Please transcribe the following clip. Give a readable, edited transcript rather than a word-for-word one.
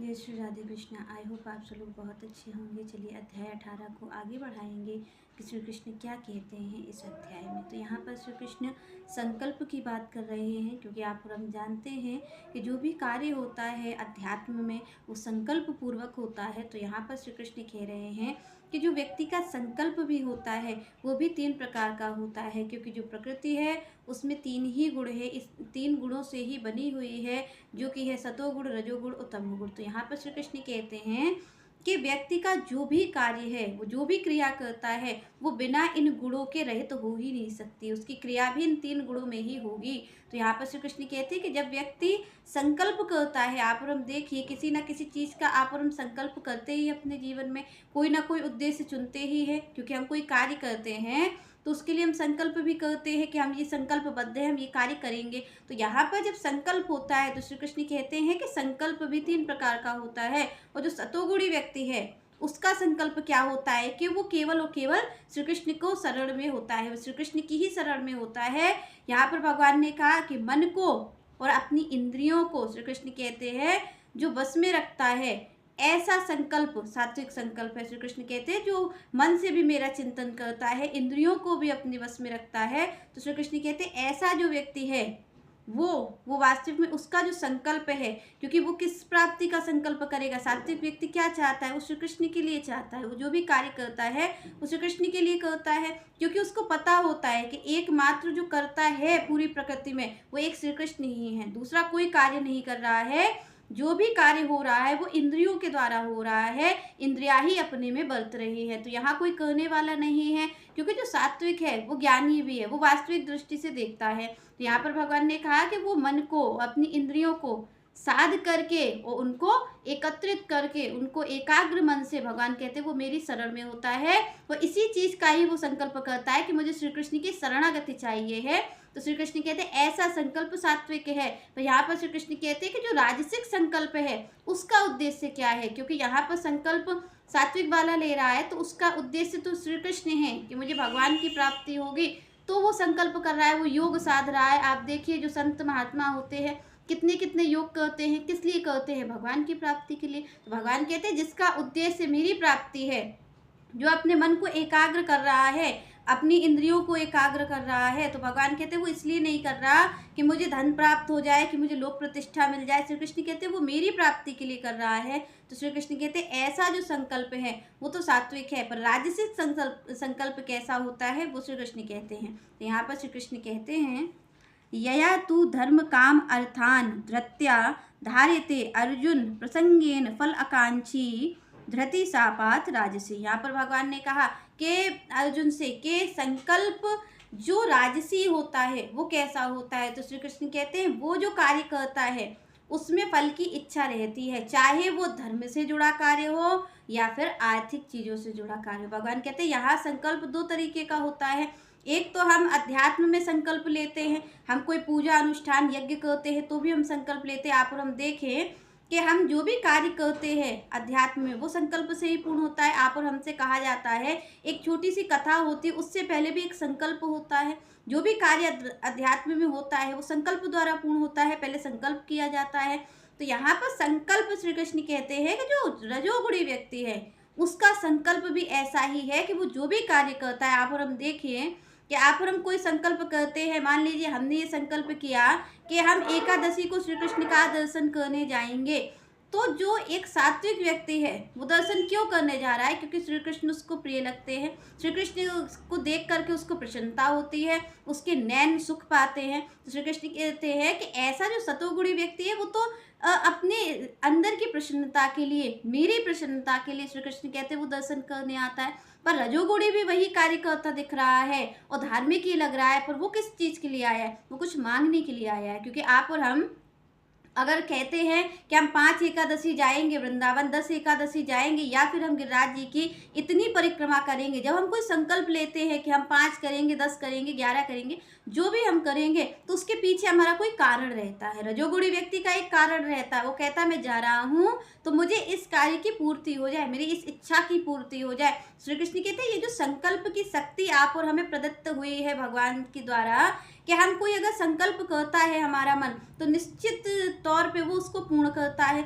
जय Shri Radhe Krishna. I hope आप सब लोग बहुत अच्छे होंगे। चलिए अध्याय 18 को आगे बढ़ाएंगे कि श्री कृष्ण क्या कहते हैं इस अध्याय में। तो यहाँ पर श्री कृष्ण संकल्प की बात कर रहे हैं, क्योंकि आप और हम जानते हैं कि जो भी कार्य होता है अध्यात्म में वो संकल्प पूर्वक होता है। तो यहाँ पर श्री कृष्ण कह रहे हैं कि जो व्यक्ति का संकल्प भी होता है वो भी 3 प्रकार का होता है, क्योंकि जो प्रकृति है उसमें 3 ही गुण है। इस 3 गुणों से ही बनी हुई है, जो कि है सतोगुण, रजोगुण और तमोगुण। तो यहाँ पर श्री कृष्ण कहते हैं कि व्यक्ति का जो भी कार्य है, वो जो भी क्रिया करता है, वो बिना इन गुणों के रहित तो हो ही नहीं सकती। उसकी क्रिया भी इन 3 गुणों में ही होगी। तो यहाँ पर श्री कृष्ण कहते हैं कि जब व्यक्ति संकल्प करता है, आप और हम देखिए किसी ना किसी चीज़ का आप और हम संकल्प करते ही अपने जीवन में कोई ना कोई उद्देश्य चुनते ही है, क्योंकि हम कोई कार्य करते हैं तो उसके लिए हम संकल्प भी करते हैं कि हम ये संकल्पबद्ध है, हम ये कार्य करेंगे। तो यहाँ पर जब संकल्प होता है तो श्री कृष्ण कहते हैं कि संकल्प भी 3 प्रकार का होता है। और जो सतोगुणी व्यक्ति है उसका संकल्प क्या होता है कि वो केवल और केवल श्री कृष्ण को शरण में होता है, वो श्री कृष्ण की ही शरण में होता है। यहाँ पर भगवान ने कहा कि मन को और अपनी इंद्रियों को श्री कृष्ण कहते हैं जो बस में रखता है, ऐसा संकल्प सात्विक संकल्प है। श्री कृष्ण कहते हैं जो मन से भी मेरा चिंतन करता है, इंद्रियों को भी अपने वश में रखता है। तो श्री कृष्ण कहते हैं ऐसा जो व्यक्ति है वो वास्तविक में उसका जो संकल्प है, क्योंकि वो किस प्राप्ति का संकल्प करेगा। सात्विक व्यक्ति क्या चाहता है, वो श्री कृष्ण के लिए चाहता है। वो जो भी कार्य करता है वो श्री कृष्ण के लिए करता है, क्योंकि उसको पता होता है कि एकमात्र जो करता है पूरी प्रकृति में वो एक श्री कृष्ण ही है, दूसरा कोई कार्य नहीं कर रहा है। जो भी कार्य हो रहा है वो इंद्रियों के द्वारा हो रहा है, इंद्रियां ही अपने में बरत रही है। तो यहाँ कोई करने वाला नहीं है, क्योंकि जो सात्विक है वो ज्ञानी भी है, वो वास्तविक दृष्टि से देखता है। तो यहाँ पर भगवान ने कहा कि वो मन को, अपनी इंद्रियों को साध करके और उनको एकत्रित करके, उनको एकाग्र मन से, भगवान कहते हैं वो मेरी शरण में होता है। वो इसी चीज का ही वो संकल्प करता है कि मुझे श्री कृष्ण की शरणागति चाहिए है। तो श्री कृष्ण कहते हैं ऐसा संकल्प सात्विक है। तो यहाँ पर श्री कृष्ण कहते हैं कि जो राजसिक संकल्प है उसका उद्देश्य क्या है, क्योंकि यहाँ पर संकल्प सात्विक वाला ले रहा है तो उसका उद्देश्य तो श्री कृष्ण है कि मुझे भगवान की प्राप्ति होगी। तो वो संकल्प कर रहा है, वो योग साध रहा है। आप देखिए जो संत महात्मा होते हैं कितने कितने योग करते हैं, किस लिए करते हैं, भगवान की प्राप्ति के लिए। तो भगवान कहते हैं जिसका उद्देश्य मेरी प्राप्ति है, जो अपने मन को एकाग्र कर रहा है, अपनी इंद्रियों को एकाग्र कर रहा है, तो भगवान कहते हैं वो इसलिए नहीं कर रहा कि मुझे धन प्राप्त हो जाए, कि मुझे लोक प्रतिष्ठा मिल जाए। श्री कृष्ण कहते हैं वो मेरी प्राप्ति के लिए कर रहा है। तो श्री कृष्ण कहते हैं ऐसा जो संकल्प है वो तो सात्विक है, पर राजसिक संकल्प कैसा होता है वो श्री कृष्ण कहते हैं। तो यहाँ पर श्री कृष्ण कहते हैं यया तू धर्म काम अर्थान धृत्या धार्यते अर्जुन प्रसंगेन फल आकांक्षी धृति सापात राजसी। यहाँ पर भगवान ने कहा कि अर्जुन से कि संकल्प जो राजसी होता है वो कैसा होता है। तो श्री कृष्ण कहते हैं वो जो कार्य करता है उसमें फल की इच्छा रहती है, चाहे वो धर्म से जुड़ा कार्य हो या फिर आर्थिक चीजों से जुड़ा कार्य हो। भगवान कहते हैं यहाँ संकल्प 2 तरीके का होता है। एक तो हम अध्यात्म में संकल्प लेते हैं, हम कोई पूजा अनुष्ठान यज्ञ करते हैं तो भी हम संकल्प लेते हैं। आप और हम देखें कि हम जो भी कार्य करते हैं अध्यात्म में वो संकल्प से ही पूर्ण होता है। आप और हमसे कहा जाता है, एक छोटी सी कथा होती है उससे पहले भी एक संकल्प होता है। जो भी कार्य अध्यात्म में होता है वो संकल्प द्वारा पूर्ण होता है, पहले संकल्प किया जाता है। तो यहाँ पर संकल्प श्री कृष्ण कहते हैं कि जो रजोगुणी व्यक्ति है उसका संकल्प भी ऐसा ही है कि वो जो भी कार्य करता है। आप और हम देखिए कि आप और हम कोई संकल्प करते हैं, मान लीजिए हमने ये संकल्प किया कि हम एकादशी को श्री कृष्ण का दर्शन करने जाएंगे, तो जो एक सात्विक व्यक्ति है वो दर्शन क्यों करने जा रहा है, क्योंकि श्री कृष्ण उसको प्रिय लगते हैं, श्री कृष्ण को देख करके उसको प्रसन्नता होती है, उसके नैन सुख पाते हैं। तो श्री कृष्ण कहते हैं कि ऐसा जो सतोगुणी व्यक्ति है वो तो अपने अंदर की प्रसन्नता के लिए, मेरी प्रसन्नता के लिए श्री कृष्ण कहते हैं वो दर्शन करने आता है। पर रजोगुणी भी वही कार्य करता दिख रहा है और धार्मिक ही लग रहा है, पर वो किस चीज के लिए आया है, वो कुछ मांगने के लिए आया है। क्योंकि आप और हम अगर कहते हैं कि हम 5 एकादशी जाएंगे वृंदावन, 10 एकादशी जाएंगे, या फिर हम गिरिराज जी की इतनी परिक्रमा करेंगे, जब हम कोई संकल्प लेते हैं कि हम 5 करेंगे, 10 करेंगे, 11 करेंगे, जो भी हम करेंगे तो उसके पीछे हमारा कोई कारण रहता है। रजोगुणी व्यक्ति का एक कारण रहता है, वो कहता है मैं जा रहा हूँ तो मुझे इस कार्य की पूर्ति हो जाए, मेरी इस इच्छा की पूर्ति हो जाए। श्री कृष्ण कहते हैं ये जो संकल्प की शक्ति आप और हमें प्रदत्त हुई है भगवान के द्वारा, कि हम कोई अगर संकल्प करता है हमारा मन तो निश्चित तौर पे वो उसको पूर्ण करता है।